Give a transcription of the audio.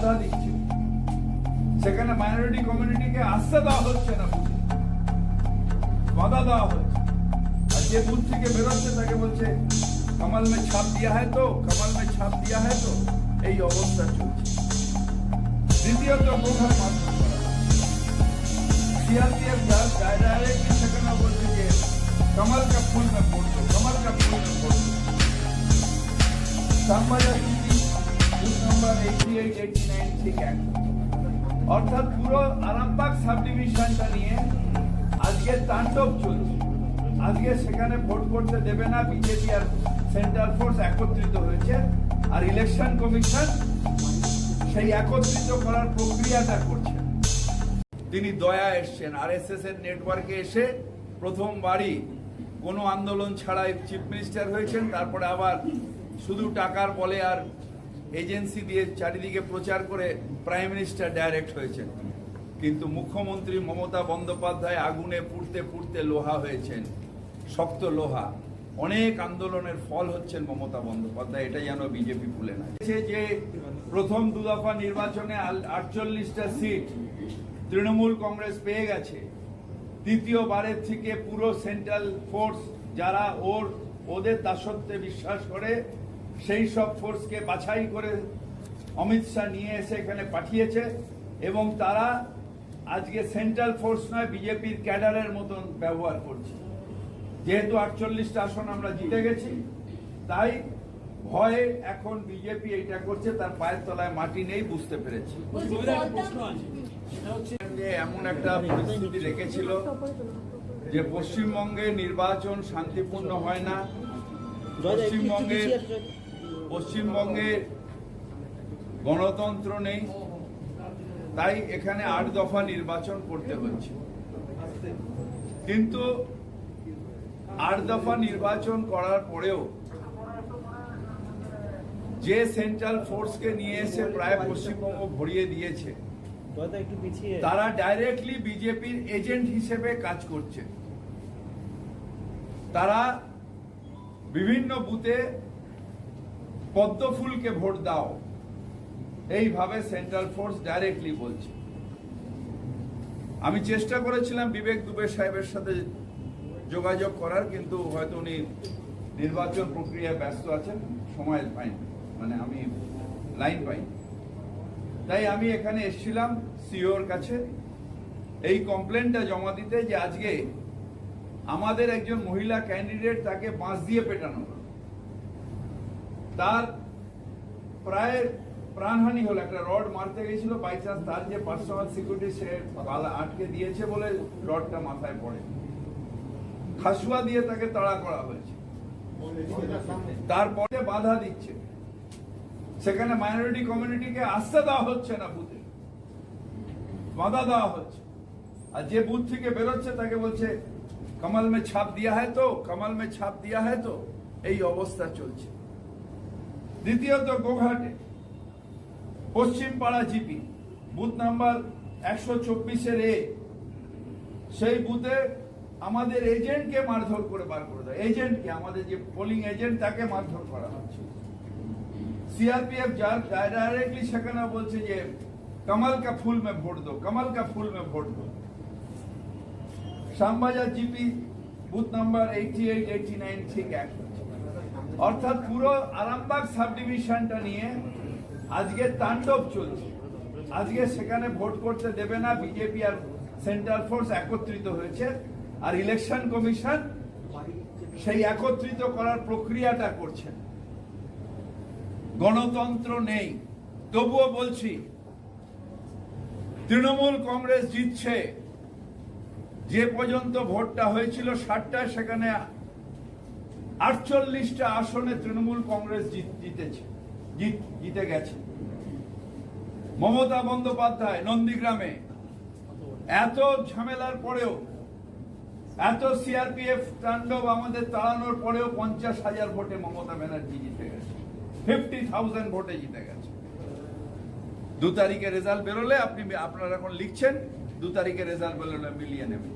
বাধা দিচ্ছে, সেখানে মাইনরিটি কমিউনিটিকে আসতে দেওয়া হচ্ছে না, বাধা দেওয়া হচ্ছে। আর যে বুথ থেকে বেরোচ্ছে তাকে বলছে কমল মে ছাপ দিয়া হয় তো, কমল মে ছাপ দিয়া হয় তো, এই অবস্থা চলছে। দ্বিতীয়ত গোঘাট মারধর করা, सीआरपीएफ डायरेक्टली সেখানে বলছে যে कमल का फूल में फोड़ दो, कमल का फूल में फोड़ दो। श्यामबाजार বুথ নাম্বার 88, 89 ঠিক এক, অর্থাৎ পুরো আরামবাগ সাব ডিভিশনটা নিয়ে আজকে তাণ্ডব চলছে। আজকে সেখানে ভোট করতে দেবে না, বিজেপি আর সেন্ট্রাল ফোর্স একত্রিত হয়েছে, আর ইলেকশন কমিশন সেই একত্রিত করার প্রক্রিয়াটা করছে। তিনি দয়া এসছেন আরএসএস এর নেটওয়ার্কে এসে প্রথমবারই কোনো আন্দোলন ছাড়াই চিফ মিনিস্টার হয়েছেন, তারপরে আবার শুধু টাকার বলে আর এজেন্সি দিয়ে চারিদিকে প্রচার করে প্রাইম মিনিস্টার ডাইরেক্ট হয়েছেন। কিন্তু মুখ্যমন্ত্রী মমতা বন্দ্যোপাধ্যায় আগুনে পুড়তে পুড়তে লোহা হয়েছেন, শক্ত লোহা। অনেক আন্দোলনের ফল হচ্ছেন মমতা বন্দ্যোপাধ্যায়, এটা যেন বিজেপি ভুলে না। যে প্রথম দুদফা নির্বাচনে 48টা সিট তৃণমূল কংগ্রেস পেয়ে গেছে, দ্বিতীয়বারের থেকে পুরো সেন্ট্রাল ফোর্স যারা ওদের দাসত্বে বিশ্বাস করে সেই সব ফোর্সকে বাছাই করে অমিত শাহ নিয়ে এসে এখানে পাঠিয়েছে, এবং তারা আজকে সেন্ট্রাল ফোর্স নয় বিজেপির ক্যাডারের মতন ব্যবহার করছে। যেহেতু 48টা আসন আমরা জিতে গেছি, তাই ভয়ে এখন বিজেপি এইটা করছে, তার পায়ের তলায় মাটি নেই, বুঝতে পেরেছি। এমন একটা পরিস্থিতি রেখেছিল যে পশ্চিমবঙ্গে নির্বাচন শান্তিপূর্ণ হয় না, পশ্চিমবঙ্গে গণতন্ত্র নেই, তাই এখানে 8 দফা নির্বাচন করতে হচ্ছে। কিন্তু 8 দফা নির্বাচন করার পরেও যে সেন্ট্রাল ফোর্সকে নিয়ে এসে প্রায় পশ্চিমবঙ্গ ভরিয়ে দিয়েছে, তারা ডাইরেক্টলি বিজেপির এজেন্ট হিসেবে কাজ করছে। তারা বিভিন্ন বুথে পদ্মফুলকে ভোট দাও, এইভাবে সেন্ট্রাল ফোর্স ডাইরেক্টলি বলছে। আমি চেষ্টা করেছিলাম বিবেক দুবে সাহেবের সাথে যোগাযোগ করার, কিন্তু হয়তো উনি নির্বাচন প্রক্রিয়ায় ব্যস্ত আছেন, সময় পাইনি, মানে আমি লাইন পাইনি। তাই আমি এখানে এসেছিলাম সিওর কাছে এই কমপ্লেনটা জমা দিতে, যে আজকে আমাদের একজন মহিলা ক্যান্ডিডেট, তাকে বাঁশ দিয়ে পেটানো, তার প্রায় প্রাণহানি হলো। একটা রড মারতে গেছিল, বাই চান্স তার যে পার্সোনাল সিকিউরিটি সে আটকে দিয়েছে বলে রডটা মাথায় পড়ে, খাসুয়া দিয়ে তাকে তাড়া করা হয়েছে। তারপরে বাধা দিচ্ছে, সেখানে মাইনরিটি কমিউনিটিকে আসতে দেওয়া হচ্ছে না, বুথে বাধা দেওয়া হচ্ছে। আর যে বুথ থেকে বেরোচ্ছে তাকে বলছে কমল মে ছাপ দিয়া হয় তো, কমল মে ছাপ দিয়া হয় তো, এই অবস্থা চলছে। দ্বিতীয়ত গোঘাটে পশ্চিম পাড়া জিপি বুথ নাম্বার 124 সেই বুথে আমাদের এজেন্টকে মারধর করে বার করে দেয়। এজেন্টকে, আমাদের যে পোলিং এজেন্ট, তাকে মারধর করা হচ্ছে। सीआरपीएफ डायरेक्टली সেখানে বলছে যে कमल का फूल में ভোট दो, कमल का फूल में ভোট दो। শ্যামবাজার জিপি বুথ নাম্বার 88, 89 ঠিক এক, অর্থাৎ পুরো আরামবাগ সাব ডিভিশনটা নিয়ে আজকে তাণ্ডব চলছে। আজকে সেখানে ভোট করতে দেবে না, বিজেপি আর সেন্ট্রাল ফোর্স একত্রিত হয়েছে, আর ইলেকশন কমিশন সেই একত্রিত করার প্রক্রিয়াটা করছে। গণতন্ত্র নেই। তবুও বলছি, তৃণমূল কংগ্রেস জিতছে। যে পর্যন্ত ভোটটা হয়েছিল 60টা, সেখানে 48টা আসনে তৃণমূল কংগ্রেস জিতে গেছে। মমতা বন্দ্যোপাধ্যায় নন্দীগ্রামে এত ঝামেলার পরেও, এত সিআরপিএফ তাণ্ডব আমাদের তাড়ানোর পরেও 50,000 ভোটে মমতা ব্যানার্জি জিতে গেছে, 50,000 ভোটে জিতে গেছে। 2 তারিখে রেজাল্ট বেরোলে আপনারা এখন লিখছেন, 2 তারিখে রেজাল্ট বেরোলে মিলিয়ে নেবেন।